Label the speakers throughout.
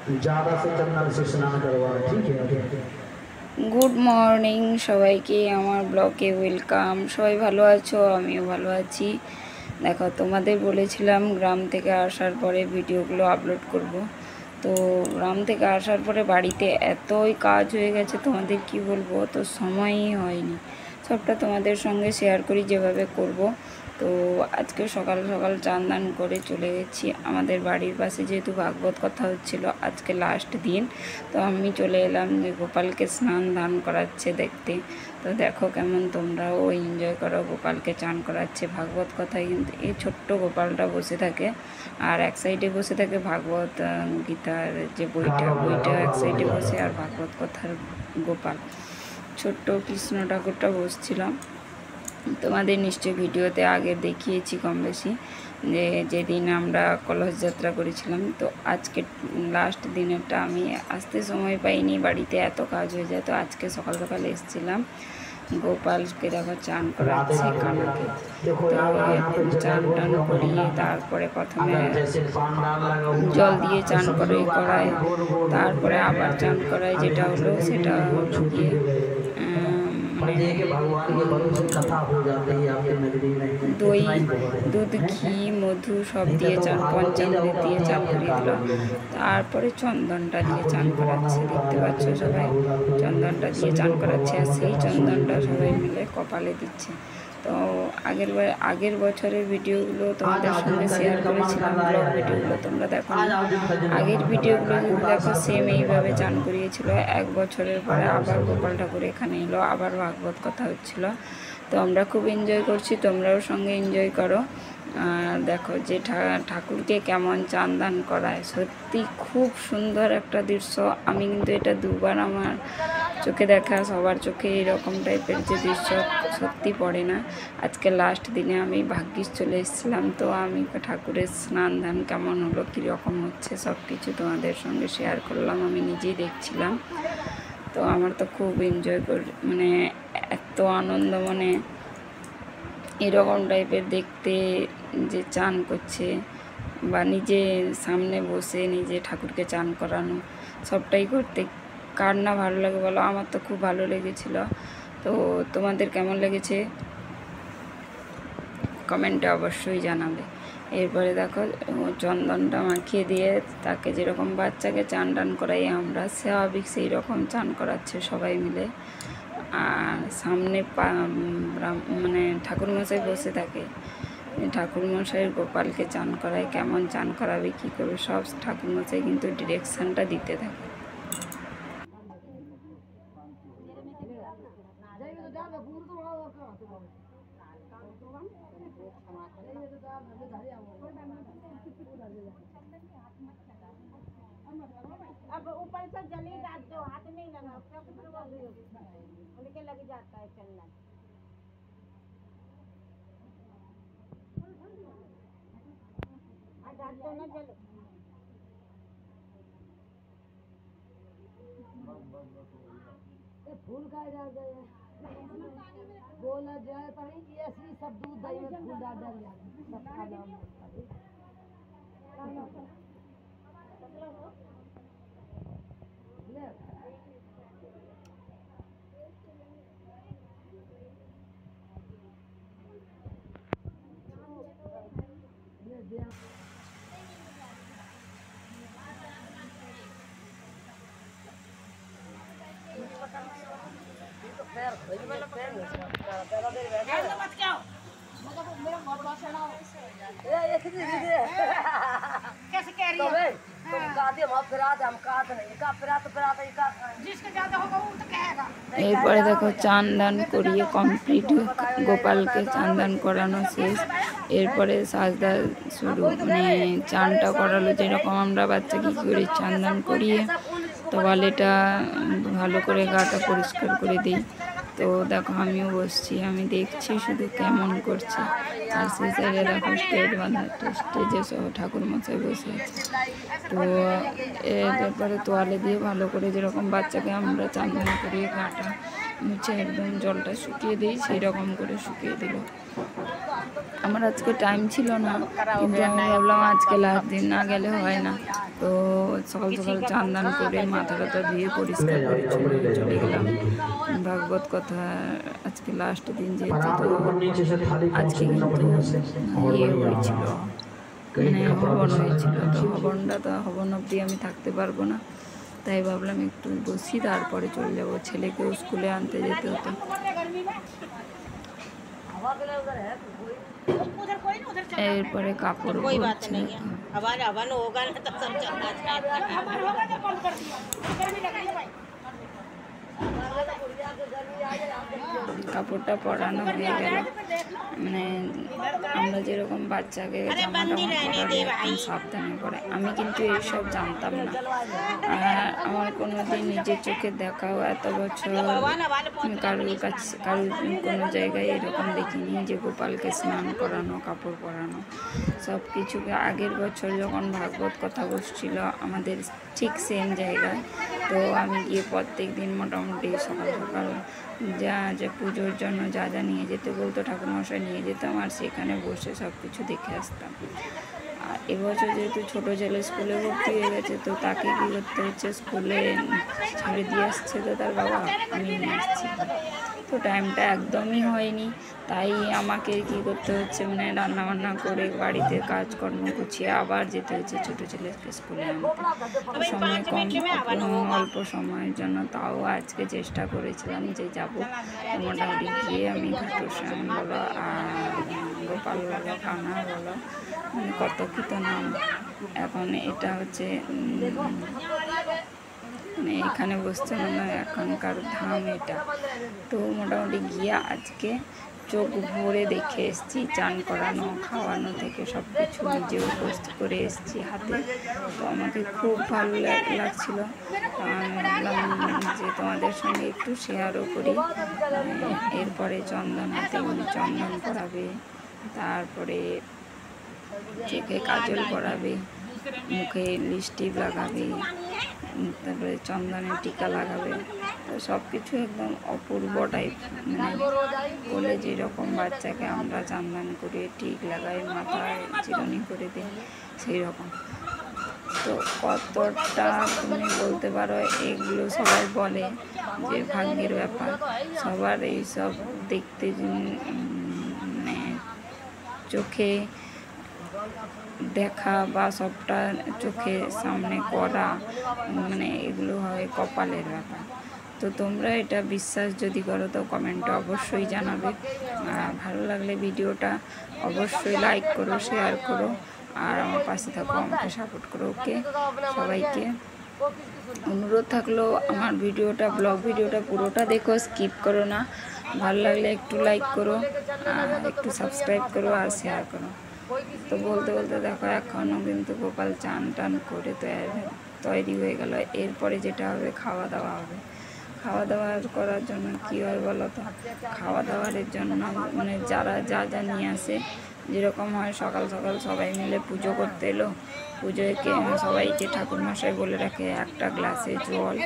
Speaker 1: ज़्यादा से चंदन से स्नान करवाएं, ठीक है।
Speaker 2: গুড মর্নিং সবাইকে, আমার ব্লগে ওয়েলকাম। সবাই ভালো আছো? আমিও ভালো আছি। দেখো, তোমাদের বলেছিলাম গ্রাম থেকে আসার পরে ভিডিওগুলো আপলোড করব। তো গ্রাম থেকে আসার পরে বাড়িতে এতই কাজ হয়ে গেছে, তোমাদের কি বলবো, তো সময়ই হয়নি সবটা তোমাদের সঙ্গে শেয়ার করি যেভাবে করব। তো আজকে সকাল সকাল চান দান করে চলে গেছি আমাদের বাড়ির পাশে, যেহেতু ভাগবত কথা হচ্ছিল, আজকে লাস্ট দিন। তো আমি চলে এলাম যে গোপালকে স্নান দান করাচ্ছে দেখতে। তো দেখো কেমন তোমরাও এনজয় করো, গোপালকে চান করাচ্ছে ভাগবত কথায়। কিন্তু এই ছোট্ট গোপালটা বসে থাকে, আর এক সাইডে বসে থাকে ভাগবত গীতার যে বইটা এক সাইডে বসে, আর ভাগবত কথার গোপাল ছোট্ট কৃষ্ণ ঠাকুরটা বসছিলাম। তোমাদের নিশ্চয়ই ভিডিওতে আগে দেখিয়েছি কম বেশি, যে যেদিন আমরা কলস যাত্রা করেছিলাম। তো আজকে লাস্ট দিনেরটা আমি আসতে সময় পাইনি, বাড়িতে এত কাজ হয়ে যায়। তো আজকে সকাল সকাল এসেছিলাম, গোপালকে দেখো চান করাচ্ছি কানাকে। তো চান টান করিয়ে তারপরে প্রথমে জল দিয়ে চান করায়, তারপরে আবার চান করায়, যেটা হলো সেটা হলো গিয়ে দই, দুধ, ঘি, মধু সব দিয়ে চান, পঞ্চামৃত দিয়ে চান করিয়ে দিল। তারপরে চন্দনটা দিয়ে চান করাচ্ছে, দেখতে পাচ্ছ সবাই চন্দনটা দিয়ে চান করাচ্ছে, আর সেই চন্দনটা সবাই মিলে কপালে দিচ্ছে। তো আগের বছরের ভিডিওগুলো তোমাদের সঙ্গে শেয়ার করেছিলাম, ব্লগ ভিডিওগুলো তোমরা দেখো না। আগের ভিডিওগুলো যদি দেখো, সেম এইভাবে চান করিয়েছিল। এক বছরের পরে আবার গোপাল ঠাকুর এখানে এলো, আবার ভাগবত কথা হচ্ছিল। তো আমরা খুব এনজয় করছি, তোমরাও সঙ্গে এনজয় করো। দেখো যে ঠাকুরকে কেমন চান দান করায়, সত্যি খুব সুন্দর একটা দৃশ্য। আমি কিন্তু এটা দুবার আমার চোখে দেখা, সবার চোখে এরকম টাইপের যে দৃশ্য সত্যি পড়ে না। আজকে লাস্ট দিনে আমি ভাগ্যিস চলে এসেছিলাম। তো আমি ঠাকুরের স্নান ধান কেমন হলো, কীরকম হচ্ছে, সব কিছু তোমাদের সঙ্গে শেয়ার করলাম, আমি নিজেই দেখছিলাম। তো আমার তো খুব এনজয় মানে এত আনন্দ, মানে এরকম টাইপের দেখতে, যে চান করছে বা নিজে সামনে বসে নিজে ঠাকুরকে চান করানো, সবটাই করতে কার না ভালো লাগে বলো? আমার তো খুব ভালো লেগেছিল। তো তোমাদের কেমন লেগেছে কমেন্টে অবশ্যই জানাবে। এরপরে দেখো চন্দনটা মাখিয়ে দিয়ে তাকে যেরকম বাচ্চাকে চান টান করাই আমরা, স্বাভাবিক সেই রকম চান করাচ্ছে সবাই মিলে। আর সামনে মানে ঠাকুরমশাই বসে থাকে, ঠাকুরমশাইয়ের গোপালকে চান করায়, কেমন চান করাবে, কী করবে, সব ঠাকুরমশাই কিন্তু ডিরেকশানটা দিতে থাকে।
Speaker 3: अब ऊपर से जली डाल दो, हाथ नहीं लगा, उनके लग जाता है चंदन। डाल दो ना, चलो फूल का बोला जाए पानी ऐसी सब दूध दही में फूल डाल कैसे कह रही है? तुम गाते हम फिरा दे, हम काट नहीं का फिरा तो जिसके ज्यादा होगा वो तो कहेगा।
Speaker 2: এরপরে দেখো চান দান করিয়ে কমপ্লিট, গোপালকে চান দান করানো শেষ। এরপরে সাজদা শুরু, মানে চানটা করালো যেরকম আমরা বাচ্চাকে কী করে চান দান করিয়ে তোয়ালেটা ভালো করে গাটা পরিষ্কার করে দিই। তো দেখো আমিও বসছি, আমি দেখছি শুধু কেমন করছে। আর সেই সাইডে দেখো স্টেজ বাঁধা, স্টেজে সহ ঠাকুরমশাই বসে আছে। তো এর ব্যাপারে তোয়ালে দিয়ে ভালো করে যেরকম বাচ্চাকে আমরা চান দান করিয়ে গাটা মুছে একদম জলটা শুকিয়ে দিই, সেই রকম করে শুকিয়ে দিল। আমার আজকে টাইম ছিল না, কিন্তু আমি ভাবলাম আজকে লাস্ট দিন, না গেলে হয় না। তো সকাল সকাল চান দান করে মাথা টাথা ধুয়ে পরিষ্কার পরিচ্ছন্ন হয়ে চলে গেলাম ভাগবত কথা। আজকে লাস্ট দিন যেহেতু, তো আজকে কিন্তু ইয়ে হয়েছিল, মানে হবন হয়েছিল। তো হবন অবধি আমি থাকতে পারবো না, তাই ভাবলাম একটু বসি, তারপরে চলে যাব। ছেলেকেও স্কুলে আনতে যেতে হতো। এরপরে কাপড় কাপড়টা পরানো হয়ে গেল। মানে আমরা যেরকম বাচ্চাকে জামা টামা পরালে একদম সাবধানে পরে, আমি কিন্তু এইসব জানতাম না। আর আমার কোনো দিন নিজের চোখে দেখাও এত বছর কারোর কোনো জায়গায় এরকম দেখিনি যে গোপালকে স্নান করানো, কাপড় পরানো, সব কিছুকে। আগের বছর যখন ভাগবত কথা বসছিল আমাদের ঠিক সেম জায়গায়, তো আমি গিয়ে প্রত্যেক দিন মোটামুটি সকাল সকাল যা পুজোর জন্য যা নিয়ে যেতে বলতো ঠাকুরমশাই নিয়ে যেতাম, আর সেখানে বসে সব কিছু দেখে আসতাম। আর এবছর যেহেতু ছোটো ছেলে স্কুলে ভর্তি হয়ে গেছে, তো তাকে কী করতে হচ্ছে, স্কুলে ছেড়ে দিয়ে আসছে তো তার বাবা, আমি নিয়ে আসছি। তো টাইমটা একদমই হয়নি, তাই আমাকে কী করতে হচ্ছে, মানে রান্নাবান্না করে বাড়িতে কাজকর্ম গুছিয়ে আবার যেতে হচ্ছে ছোটো ছেলেকে স্কুলে আনতে। সময় কম, অল্প সময়ের জন্য, তাও আজকে চেষ্টা করেছিলাম যে যাবো। মোটামুটি গিয়ে আমি ঘাটুশ্যাম বলো আর গোপাল বলো, কানা বলো, মানে কত কী তো নাম। এখন এটা হচ্ছে মানে এখানে বসছে না, এখনকার ধাম এটা। তো মোটামুটি গিয়ে আজকে চোখ ভরে দেখে এসেছি, চান করানো খাওয়ানো থেকে সব কিছু নিজে উপস্থিত করে এসেছি হাতে। তো আমাকে খুব ভালো লাগছিল। আমি ভাবলাম যে তোমাদের সঙ্গে একটু শেয়ারও করি। এরপরে চন্দন হাতে চন্দন করাবে, তারপরে চোখে কাজল পরাবে, মুখে লিপস্টিক লাগাবে, তারপরে চন্দনের টিকা লাগাবে। তো সব কিছু একদম অপূর্ব টাইপ, মানে বলে যেরকম বাচ্চাকে আমরা চান্দান করে টিক লাগাই, মাথায় চিরুনি করে দিই, সেই রকম। তো কতটা তুমি বলতে পারো, এগুলো সবাই বলে যে ভাগ্যের ব্যাপার, সবার এইসব দেখতে মানে চোখে দেখা বা সবটা চোখের সামনে করা, মানে এগুলো হয় কপালের ব্যাপার। তো তোমরা এটা বিশ্বাস যদি করো তো কমেন্টে অবশ্যই জানাবে। আর ভালো লাগলে ভিডিওটা অবশ্যই লাইক করো, শেয়ার করো, আর আমার পাশে থাকো, আমাকে সাপোর্ট করো। ওকে, সবাইকে অনুরোধ থাকলো আমার ব্লগ ভিডিওটা পুরোটা দেখো, স্কিপ করো না। ভালো লাগলে একটু লাইক করো, আর একটু সাবস্ক্রাইব করো, আর শেয়ার করো। তো বলতে বলতে দেখো এখনও কিন্তু গোপাল চান টান করে তৈরি হয়ে গেল। এরপরে যেটা হবে, খাওয়া দাওয়া হবে। খাওয়া দাওয়া করার জন্য কী হয় বলো তো, খাওয়া দাওয়ার জন্য মানে যারা যা নিয়ে আসে, যেরকম হয় সকাল সকাল সবাই মিলে পুজো করতে এলো, পুজোকে সবাইকে ঠাকুরমশাই বলে রাখে একটা গ্লাসে জল,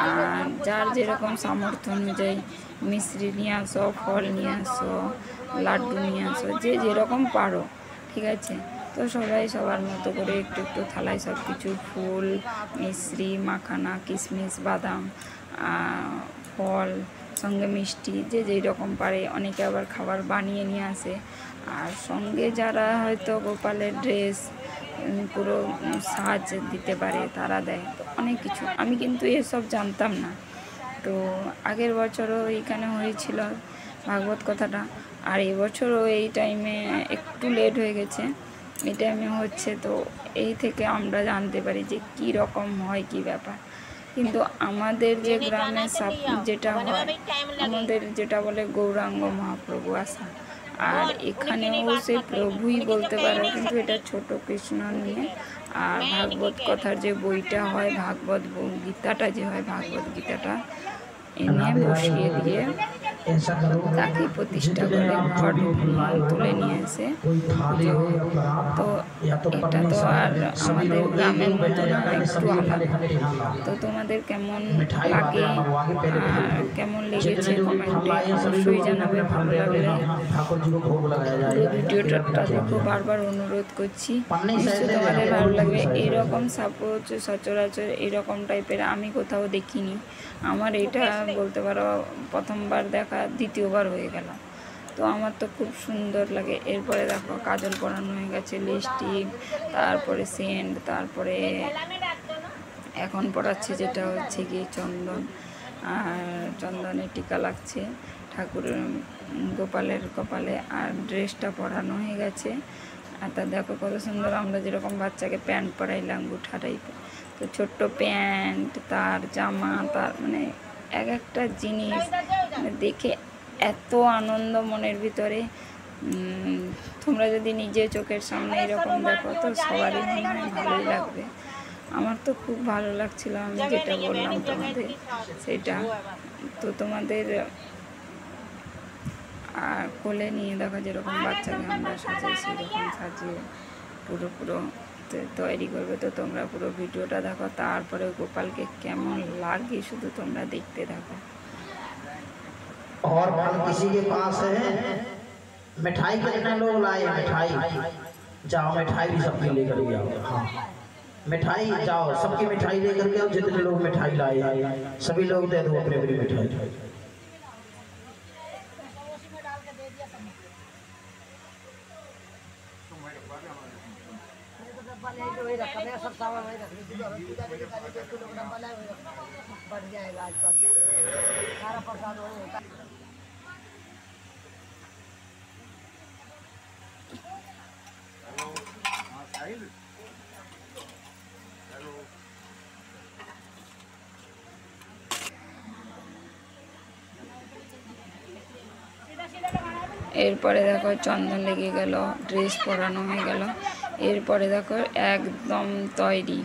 Speaker 2: আর যার যেরকম সামর্থ্য অনুযায়ী মিষ্টি নিয়ে আসো, ফল নিয়ে আসো, লাড্ডু নিয়ে আসো, যে যেরকম পারো, ঠিক আছে। তো সবাই সবার মতো করে একটু একটু থালায় সব কিছু, ফুল, মিশ্রি, মাখানা, কিশমিশ, বাদাম, ফল, সঙ্গে মিষ্টি, যে যেই রকম পারে। অনেকে আবার খাবার বানিয়ে নিয়ে আসে, আর সঙ্গে যারা হয়তো গোপালের ড্রেস পুরো সাজ দিতে পারে তারা দেয়। তো অনেক কিছু, আমি কিন্তু এসব জানতাম না। তো আগের বছরও এইখানে হয়েছিল ভাগবত কথাটা, আর এবছরও এই টাইমে একটু লেট হয়ে গেছে, এই টাইমে হচ্ছে। তো এই থেকে আমরা জানতে পারি যে কী রকম হয়, কী ব্যাপার। কিন্তু আমাদের যে গ্রামে যেটা হয়, আমাদের যেটা বলে গৌরাঙ্গ মহাপ্রভু আসা, আর এখানেও সে প্রভুই বলতে পারো, কিন্তু এটা ছোট কৃষ্ণ নিয়ে। আর ভাগবত কথার যে বইটা হয়, ভাগবত গীতাটা যে হয়, ভাগবত গীতাটা এনে বসিয়ে দিয়ে
Speaker 1: ऐसा करो
Speaker 2: তাকে প্রতিষ্ঠা করে ঘট তুলে নিয়ে এসে পুজো। তো এটা তো আর আমাদের গ্রামের মতো না, একটু আলাদা। তো তোমাদের কেমন লাগে কেমন লেগেছে কমেন্টে অবশ্যই জানাবে। ভালো লাগলে পুরো ভিডিওটা দেখো, বারবার অনুরোধ করছি, নিশ্চয়ই তোমাদের ভালো লাগবে। এরকম সাপোজ সচরাচর এরকম টাইপের আমি কোথাও দেখিনি। আমার এটা বলতে পারো প্রথমবার দেখা, দ্বিতীয়বার হয়ে গেল। তো আমার তো খুব সুন্দর লাগে। এরপরে দেখো কাজল পরানো হয়ে গেছে, লিপস্টিক, তারপরে সেন্ট, তারপরে এখন পড়াচ্ছে যেটা হচ্ছে গিয়ে চন্দন, আর চন্দনের টিকা লাগছে ঠাকুরের গোপালের কপালে, আর ড্রেসটা পরানো হয়ে গেছে। আর তা দেখো কত সুন্দর, আমরা যেরকম বাচ্চাকে প্যান্ট পরাইলাম গুঠা টাইপের, তো ছোট্ট প্যান্ট, তার জামা, তার মানে এক একটা জিনিস দেখে এত আনন্দ মনের ভিতরে। তোমরা যদি নিজে চোখের সামনে এরকম দেখো তো সবারই মনে হয় ভালোই লাগবে। আমার তো খুব ভালো লাগছিল, আমি যেটা বললাম তোমাদের সেটা। তো তোমাদের আর কোলে নিয়ে দেখো যেরকম বাচ্চাকে আমরা সাজিয়ে সেরকম সাজিয়ে পুরো তৈরি করবে। তো তোমরা পুরো ভিডিওটা দেখো, তারপরে গোপালকে কেমন লাগে শুধু তোমরা দেখতে থাকো।
Speaker 1: और फल किसी के पास है? मिठाई कितने लोग लाए? मिठाई जाओ, मिठाई भी सबकी लेकर के आओ। हाँ, मिठाई जाओ, सबकी मिठाई लेकर के आओ। जितने लोग मिठाई लाए सभी लोग दे दो अपनी अपनी मिठाई।
Speaker 3: सब सामान वही रख लीजिए, बढ़ जाएगा। आज पर सारा प्रसाद वही होता है।
Speaker 2: এরপরে দেখো চন্দন লেগে গেল, ড্রেস পরানো হয়ে গেল। এরপরে দেখো একদম তৈরি,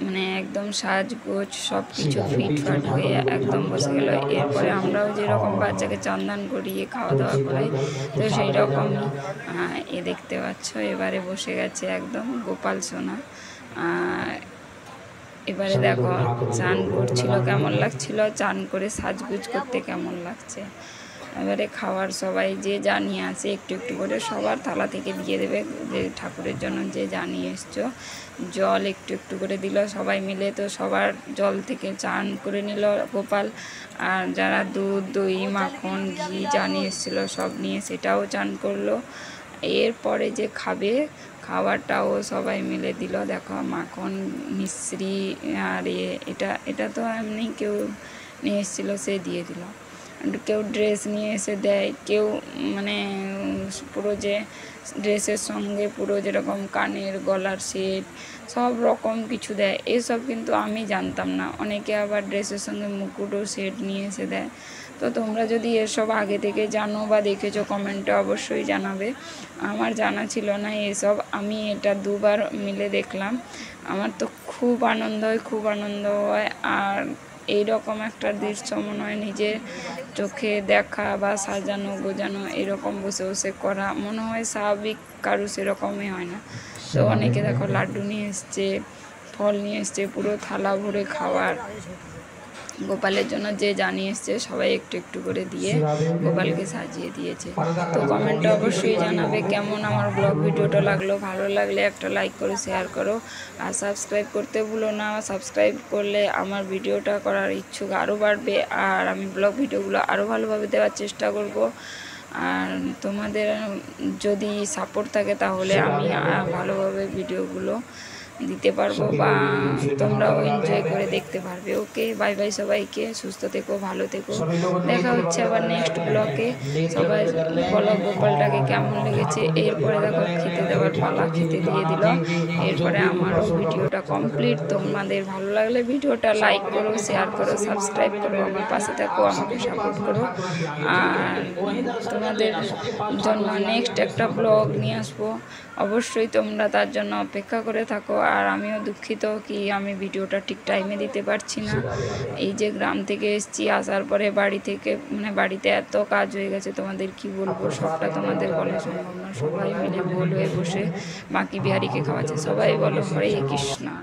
Speaker 2: মানে একদম সাজগোজ সব কিছু ফিটফাট হয়ে একদম বসে গেল। এরপরে আমরাও যেরকম বাচ্চাকে চন্দন করিয়ে খাওয়া দাওয়া করাই, তো সেই রকমই এ দেখতে পাচ্ছ এবারে বসে গেছে একদম গোপাল সোনা। এবারে দেখো চান করছিল, কেমন লাগছিল, চান করে সাজগুজ করতে কেমন লাগছে। এবারে খাওয়ার সবাই যে যা নিয়ে আসে একটু একটু করে সবার থালা থেকে দিয়ে দেবে, যে ঠাকুরের জন্য যে যা নিয়ে এসছো। জল একটু একটু করে দিল সবাই মিলে, তো সবার জল থেকে চান করে নিল গোপাল। আর যারা দুধ, দই, মাখন, ঘি যা নিয়ে এসেছিলো সব নিয়ে সেটাও চান করলো। এরপরে যে খাবে খাবারটাও সবাই মিলে দিল। দেখো মাখন, মিশ্রি, আর এটা তো এমনি কেউ নিয়ে এসেছিলো সে দিয়ে দিল। কেউ ড্রেস নিয়ে এসে দেয়, কেউ মানে পুরো যে ড্রেসের সঙ্গে পুরো যেরকম কানের গলার সেট সব রকম কিছু দেয়। এসব কিন্তু আমি জানতাম না, অনেকে আবার ড্রেসের সঙ্গে মুকুটও সেট নিয়ে এসে দেয়। তো তোমরা যদি এসব আগে থেকে জানো বা দেখেছো কমেন্টে অবশ্যই জানাবে। আমার জানা ছিল না এসব, আমি এটা দুবার মিলে দেখলাম। আমার তো খুব আনন্দ হয়। আর এইরকম একটা দৃশ্য মনে হয় নিজের চোখে দেখা বা সাজানো গোজানো এরকম বসে বসে করা মনে হয় স্বাভাবিক কারো সেরকমই হয় না। তো অনেকে দেখো লাড্ডু নিয়ে এসছে, ফল নিয়ে এসছে, পুরো থালা ভরে খাওয়ার। গোপালের জন্য যে জানিয়ে এসছে সবাই একটু একটু করে দিয়ে গোপালকে সাজিয়ে দিয়েছে। তো কমেন্টে অবশ্যই জানাবে কেমন আমার ব্লগ ভিডিওটা লাগলো। ভালো লাগলে একটা লাইক করে শেয়ার করো, আর সাবস্ক্রাইব করতে ভুলো না। সাবস্ক্রাইব করলে আমার ভিডিওটা করার ইচ্ছুক আরও বাড়বে, আর আমি ব্লগ ভিডিওগুলো আরও ভালোভাবে দেওয়ার চেষ্টা করব। আর তোমাদের যদি সাপোর্ট থাকে তাহলে আমি ভালোভাবে ভিডিওগুলো দিতে পারবো বা তোমরাও এনজয় করে দেখতে পারবে। ওকে, বাই বাই সবাইকে, সুস্থ থেকো, ভালো থেকো। দেখা হচ্ছে আবার নেক্সট ব্লগে। সবাই বলো গোপালটাকে কেমন লেগেছে। এরপরে দেখো খেতে দেওয়ার পালা, খেতে দিয়ে দিল। এরপরে আমারও ভিডিওটা কমপ্লিট। তোমাদের ভালো লাগলে ভিডিওটা লাইক করো, শেয়ার করো, সাবস্ক্রাইব করো, আমার পাশে থাকো, আমাকে সাপোর্ট করো। আর তোমাদের জন্য নেক্সট একটা ব্লগ নিয়ে আসবো। অবশ্যই তোমরা তার জন্য অপেক্ষা করে থাকো। আর আমিও দুঃখিত কি আমি ভিডিওটা ঠিক টাইমে দিতে পারছি না। এই যে গ্রাম থেকে এসেছি, আসার পরে বাড়ি থেকে বাড়িতে এত কাজ হয়ে গেছে, তোমাদের কি বলবো, সবটা তোমাদের বলা সম্ভব না। সবাই মিলে গোল হয়ে বসে বাঁকি বিহারীকে খাওয়াচ্ছে। সবাই বলো হরে কৃষ্ণা।